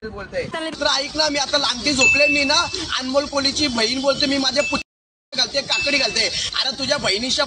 बोलते तर ऐक ना, मी आता लांबटी झोपले. मी ना अनमोल कोहलीची बहीण बोलते. मी माझ्या घालते, काकडी घालते. अरे तुझ्या बहिणीच्या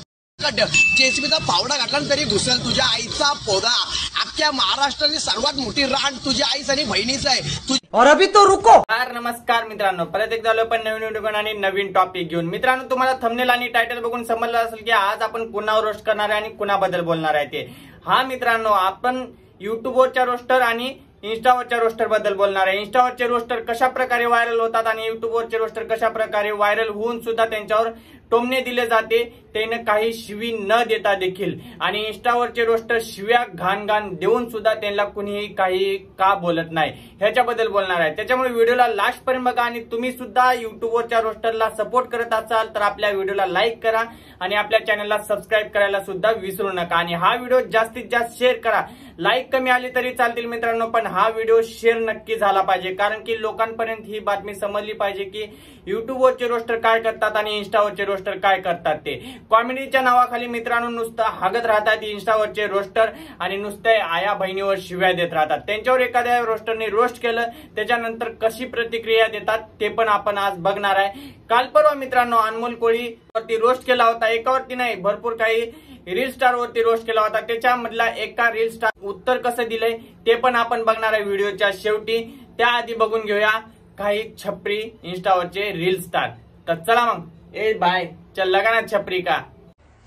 जेसीबीचा फावडा घातला तरी घुसल. तुझ्या आईचा पोदा. अख्ख्या महाराष्ट्राची सर्वात मोठी रान तुझ्या आईच आणि बहिणीच आहे. और अभी तो रुको. नमस्कार मित्रांनो, परत एकदा आलो पण नवीन व्हिडिओ आणि नवीन टॉपिक घेऊन. मित्रांनो, तुम्हाला थंबनेल आणि टायटल बघून समजलं असेल की आज आपण कुणावर रोस्ट करणार आहे आणि कुणाबद्दल बोलणार आहे ते. हा मित्रांनो, आपण युट्यूबवरच्या रोस्टर आणि इंस्टावरच्या रोस्टर बद्दल बोलणार आहे. इंस्टावरचे रोस्टर कशा प्रकारे व्हायरल होतात आणि युट्यूबवरचे रोस्टर कशा प्रकारे व्हायरल होऊन सुद्धा त्यांच्यावर टोमणे दिले जाते, त्याने काही शिवी न देता देखील. आणि इंस्टावरचे रोस्टर शिव्या घाण घाण देऊन सुद्धा त्यांना कुणीही काही का बोलत नाही, ह्याच्याबद्दल बोलणार आहे. त्याच्यामुळे व्हिडिओला लास्ट पर्यंत बघा. आणि तुम्ही सुद्धा युट्यूबवरच्या रोस्टरला सपोर्ट करत असाल तर आपल्या व्हिडिओला लाईक करा आणि आपल्या चॅनलला सबस्क्राईब करायला सुद्धा विसरू नका. आणि हा व्हिडिओ जास्तीत जास्त शेअर करा. लाईक कमी आली तरी चालतील मित्रांनो, पण हा व्हिडिओ शेअर नक्की झाला पाहिजे, कारण की लोकांपर्यंत ही बातमी समजली पाहिजे की युट्यूबवरचे रोस्टर काय करतात आणि इंस्टावरचे रोस्टर काय करतात ते. कॉमेडीच्या नावाखाली मित्रांनो नुसतं हागत राहतात इंस्टावरचे रोस्टर आणि नुसते आया बहिणीवर शिव्या देत राहतात. त्यांच्यावर एखाद्या रोस्टरने रोस्ट केलं, त्याच्यानंतर कशी प्रतिक्रिया देतात ते पण आपण आज बघणार आहे. काल परवा मित्रांनो अनमोल कोहलीवरती रोस्ट केला होता. एकावरती नाही, भरपूर काही रील स्टार वरती रोस्ट केला होता. त्याच्यामधला एका रील स्टार उत्तर कसं दिलंय ते पण आपण बघणार आहे व्हिडिओच्या शेवटी. त्याआधी बघून घेऊया काही छपरी इंस्टावरचे रील स्टार. तर चला मग, ए बाय, चल लगा ना छपरी का.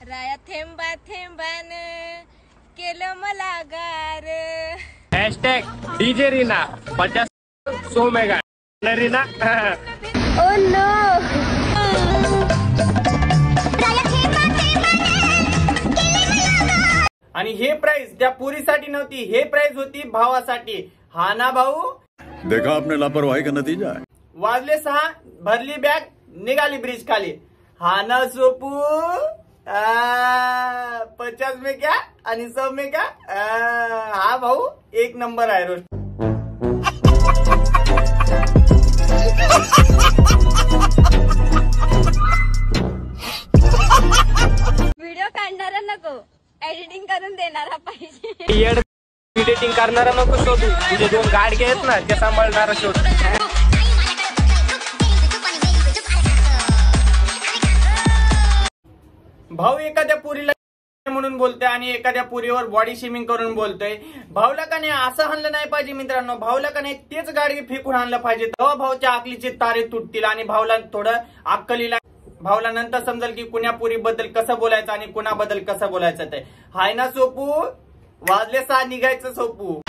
राया थेंबा थेंबान केलं मला गार. # DJ Reena 50 100 mega Reena. Oh no. आणि हे प्राइस त्या पुरीसाठी नव्हती, हे प्राइस होती भावासाठी. हा ना भाऊ. देखा आपने लापरवाही का नतीजा है. वाजले 6, भरली बॅग, निघाली ब्रिज खाली. हा ना सोपू. 50 में क्या आणि 100 में क्या. हा भाऊ एक नंबर आहे रोस्ट. व्हिडिओ काढणारा नको, एडिटिंग करून देणारा पाहिजे. एडिटिंग करणारा नको शोधू, तुझे 2 गाडगे आहेत ना ते सांभाळणारा शोध. भाऊ एखाद्या पुरीला म्हणून बोलतोय आणि एखाद्या पुरीवर बॉडी शेमिंग करून बोलतोय. भाऊला का नाही असं हाणलं नाही पाहिजे मित्रांनो. भाऊला का नाही तेच गाडी फेकून आणलं पाहिजे. तेव्हा भाऊच्या अकलीचे तारे तुटतील आणि भाऊला थोडं अक्कलीला, भाऊला नंतर समजेल की कुण्या पुरीबद्दल कसं बोलायचं आणि कुणाबद्दल कसं बोलायचं ते. हाय ना सोपू. वाजले 6, निघायचं सोपू.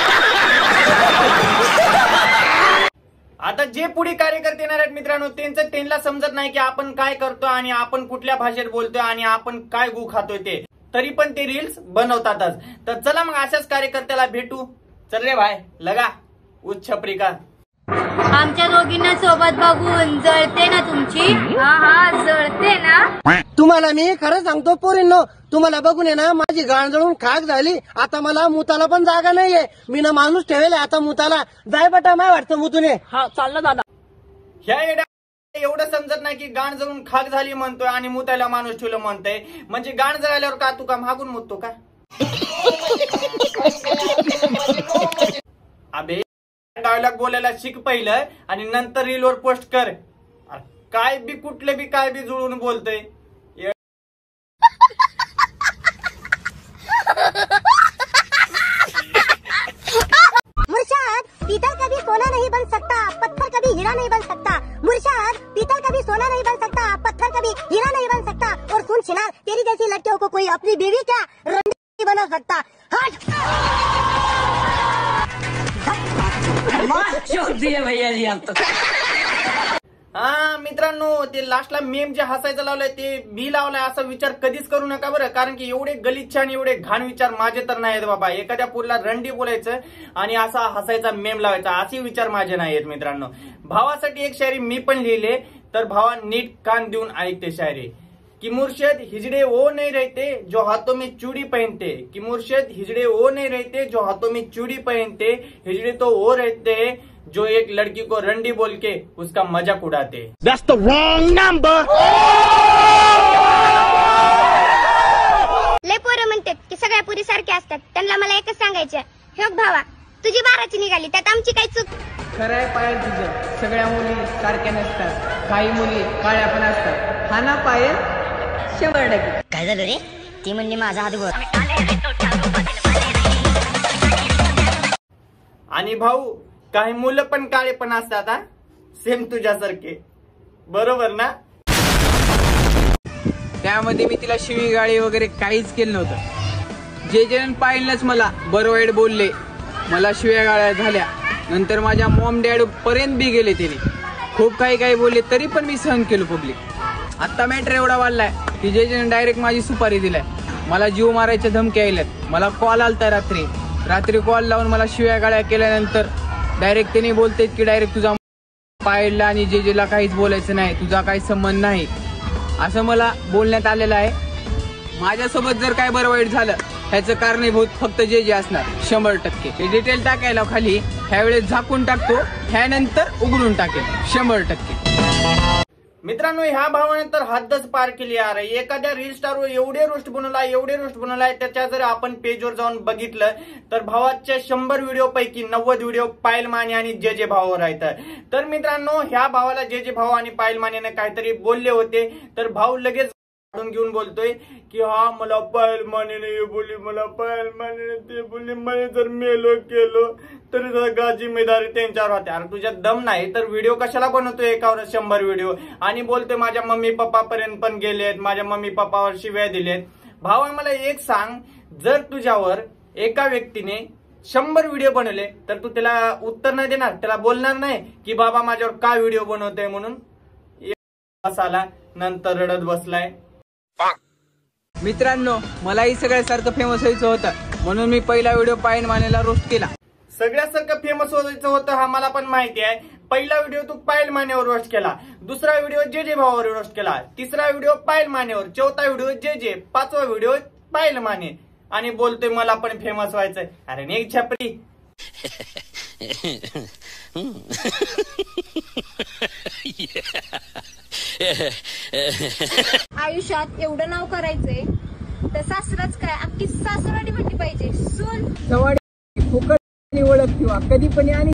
आता जे पुढे कार्यकर्ते येणार आहेत मित्रांनो, त्यांना समजत नाही की आपण काय करतो आणि आपण कुठल्या भाषेत बोलतोय आणि आपण काय गु खातोय ते, तरी पण ते रील्स बनवतातच. तर चला मग अशाच कार्यकर्त्याला भेटू. चल रे भाई, लगा उच्च छपरी का. आमच्या दोघींना सोबत बघून जळते ना तुमची. हा जळते ना. तुम्हाला मी खरं सांगतो पोरींनो, तुम्हाला बघून आहे ना माझी गाण जळून खाक झाली. आता मला मुताला पण जागा नाहीये. मी ना माणूस ठेवेल आता मुताला. जाय बटा, माय वाटतं मुतूने. हा चाललं दादा. ह्या एवढं समजत नाही की गाण जळून खाक झाली म्हणतोय आणि मुतायला माणूस ठेवलं म्हणतोय. म्हणजे गाण जळाल्यावर का तू का मागून मुततो का. अबे डायलॉग बोलायला शिक पहिलं आणि नंतर रीलवर पोस्ट कर. काय बी कुठले बी काय बी जुळून बोलतोय. मुर्शाद, पीतल कभी सोना नहीं बन सकता, पत्थर कभी हीरा नहीं बन सकता. मुर्शाद, पीतल कभी सोना नहीं बन सकता, पत्थर कभी हीरा नहीं बन सकता. और सुन चिनार, तेरी जैसी लड़कियों को कोई अपनी बीवी क्या रंडी नहीं बना सकता. हट. भैया जी आप तो. हा मित्रांनो, ते लास्टला मेम जे हसायचं लावलंय ते मी लावलाय असा विचार कधीच करू नका बरं, कारण की एवढे गलिच्छ आणि एवढे घाण विचार माझे तर नाहीत बाबा. एखाद्या पुरीला रंडी बोलायचं आणि असा हसायचा मेम लावायचा असे विचार माझे नाहीत मित्रांनो. भावासाठी एक शायरी मी पण लिहिले, तर भावा नीट कान देऊन ऐकते शायरी. कि मुर्शिद हिजड़े वो नहीं रहते जो हाथों में चूड़ी पहनते. कि मुर्शिद हिजड़े वो नहीं रहते जो हाथों में चूड़ी पहनते. हिजड़े तो वो रहते जो एक लड़की को रंडी बोल के उसका मजाक उड़ाते. That's the wrong number. लय पोरं म्हणतात की सगळ्या पुरी सारख्या असतात. त्यांना मला एकच सांगायचं, हे भावा तुझी 12ची निघाली त्यात आमची काय चूक. खरं आहे पायल तुझं, सगळ्या मुली सारख्या नसतात, काही मुली काळ्या पण असतात. हा ना पायल? 100%. काय झालं रे? ती म्हणली माझा हात वर. आणि भाऊ काही मुलं पण काळे पण असतात हा, सेम तुझ्यासारखे, बरोबर ना? त्यामध्ये मी तिला शिवीगाळी वगैरे काहीच केलं नव्हतं. जे पाहिलंच मला बरं वाईट बोलले, मला शिव्यागाळ्या झाल्या, नंतर माझ्या मॉम डॅड पर्यंत बी गेले, त्याने खूप काही बोलले, तरी पण मी सहन केलं पब्लिक. आता मॅटर एवढा वाढलाय की जे डायरेक्ट माझी सुपारी दिलाय, मला जीव मारायच्या धमक्या यायल्यात. मला कॉल आलता रात्री कॉल लावून मला शिव्यागाळ्या केल्यानंतर डायरेक्ट त्यांनी बोलते की डायरेक्ट तुझा पायला आणि जेजेला काहीच बोलायचं नाही, तुझा काही संबंध नाही, असं मला बोलण्यात आलेलं आहे. माझ्यासोबत जर काय बरं वाईट झालं ह्याचं कारणीभूत फक्त जे असणार 100%. हे डिटेल टाकायला खाली ह्यावेळेस झाकून टाकतो, ह्यानंतर उघडून टाकेल 100%. मित्रांनो ह्या भावाने तर हद्दच पार केली यार. एखाद्या रील स्टारवर एवढे रोस्ट बनवलाय त्याच्या जर आपण पेजवर जाऊन बघितलं तर भावाच्या 100 व्हिडिओ पैकी 90 व्हिडिओ पायल माने आणि जे भावावर आहेत. तर मित्रांनो ह्या भावाला जे भाऊ आणि पायल मानेने काहीतरी बोलले होते, तर भाऊ लगेच घेऊन बोलतोय की हा मला पायल मानेने हे बोलली, मला पायल मानेने ते बोलली, मला जर मेलो केलो तरी गाजी जिम्मेदारी त्यांच्यावर होते. अरे तुझ्या दम नाही तर व्हिडिओ कशाला बनवतोय एकावर 100 व्हिडिओ, आणि बोलतोय माझ्या मम्मी पप्पा पर्यंत पण गेलेत, माझ्या मम्मी पप्पावर शिव्या दिलेत. भावा मला एक सांग, जर तुझ्यावर एका व्यक्तीने 100 व्हिडिओ बनवले तर तू त्याला उत्तर नाही देणार, त्याला बोलणार नाही की बाबा माझ्यावर का व्हिडिओ बनवतोय म्हणून? बसाला नंतर रडत बसलाय. मित्रांनो मलाही सगळ्यासारखं फेमस व्हायचं होतं, म्हणून मी पहिला व्हिडिओ पायल मानेला रोस्ट केला. सगळ्यासारखं फेमस व्हायचं होतं हा मला पण माहिती आहे. पहिला व्हिडिओ तू पायल मानेवर रोस्ट केला, दुसरा व्हिडिओ जे भावावर रोस्ट केला, तिसरा व्हिडिओ पायल मानेवर, चौथा व्हिडिओ जे, पाचवा व्हिडिओ पायल माने, आणि बोलतोय मला पण फेमस व्हायचंय. अरे नाही छपरी. आयुष्यात एवढं नाव करायचंय तर सासराच काय अख्खी सासराडी म्हणली पाहिजे. सून सवाडी फुकट ओळख किंवा कधी पण आणि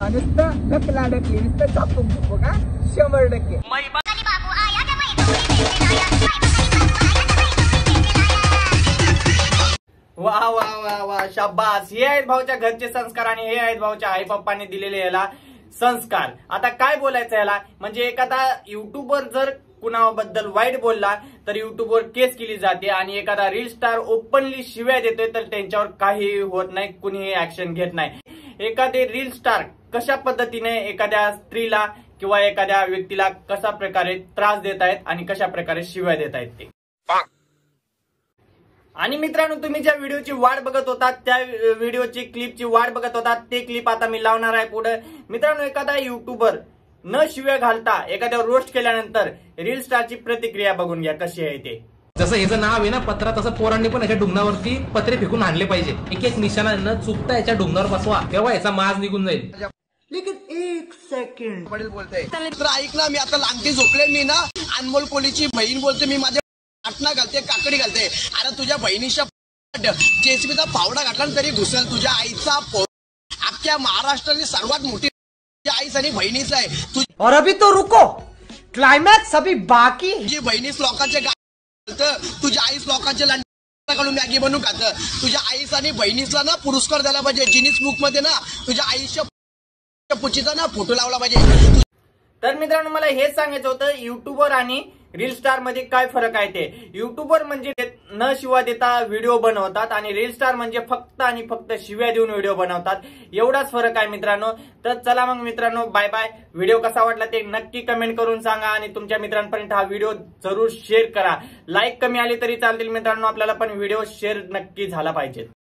नुसतं ढकला ढकली नुसतं झापून का 100%. वा वा वा वा शाबास. हे आहेत भाऊच्या घरचे संस्कार आणि हे आहेत भाऊच्या आई पप्पाने दिलेले याला संस्कार. आता काय बोलायचं याला, म्हणजे एखादा युट्यूबर जर कुणाबद्दल वाईट बोलला तर युट्यूबवर केस केली जाते, आणि एखादा रील स्टार ओपनली शिव्या देतोय तर त्यांच्यावर काही होत नाही, कुणीही ऍक्शन घेत नाही. एखादे रील स्टार कशा पद्धतीने एखाद्या स्त्रीला किंवा एखाद्या व्यक्तीला कशा प्रकारे त्रास देत आहेत आणि कशा प्रकारे शिव्या देत आहेत ते. आणि मित्रांनो तुम्ही ज्या व्हिडिओची वाट बघत होता, त्या व्हिडिओची क्लिपची वाट बघत होता, ते क्लिप आता मी लावणार आहे पुढे. मित्रांनो एखादा युट्यूबर न शिव्या घालता एखाद्या रोस्ट केल्यानंतर रील स्टारची प्रतिक्रिया बघून घ्या कशी आहे ते. जसं याचं नाव आहे ना पत्रा, तसं पोरांनी पण याच्या डुंगणावरती पत्रे फेकून आणले पाहिजे. एक निशाणा न चुकता याच्या डुंगणावर बसवा, तेव्हा याचा माज निघून जाईल. लेकिन 1 सेकंड वडील बोलते तर ऐक ना, मी आता लांबटी झोपले, मी ना अनमोल कोहलीची बहीण बोलते, मी माझ्या आटना घालते, काकडी घालते. अरे तुझ्या बहिणीच्या जेसीबीचा फावडा घातला तरी घुसल तुझ्या आईचा. अख्ख्या महाराष्ट्राची सर्वात मोठी आईच आणि बहिणीच आहे. और अभी तो रुको, क्लाइमॅक्स अभी बाकी. तुझी बहिणीच लोकांचे तुझ्या आईच लोकांचे लंडाकडून मॅगी बनवून खात. तुझ्या आईच आणि बहिणीसला ना पुरस्कार द्यायला पाहिजे. जिनिस बुक मध्ये ना तुझ्या आईच्या पुचीचा ना फोटो लावला पाहिजे. तर मित्रांनो मला हेच सांगायचं होतं, युट्यूबर आणि रील स्टार मध्ये काय फरक आहे ते. युट्यूबर म्हणजे न शिव्या देता व्हिडिओ बनवतात, आणि रील स्टार म्हणजे फक्त आणि फक्त शिव्या देऊन व्हिडिओ बनवतात. एवढाच फरक आहे मित्रांनो. तर चला मग मित्रांनो बाय बाय. व्हिडिओ कसा वाटला ते नक्की कमेंट करून सांगा, आणि तुमच्या मित्रांपर्यंत हा व्हिडिओ जरूर शेअर करा. लाईक कमी आली तरी चालतील मित्रांनो, आपल्याला पण व्हिडिओ शेअर नक्की झाला पाहिजे.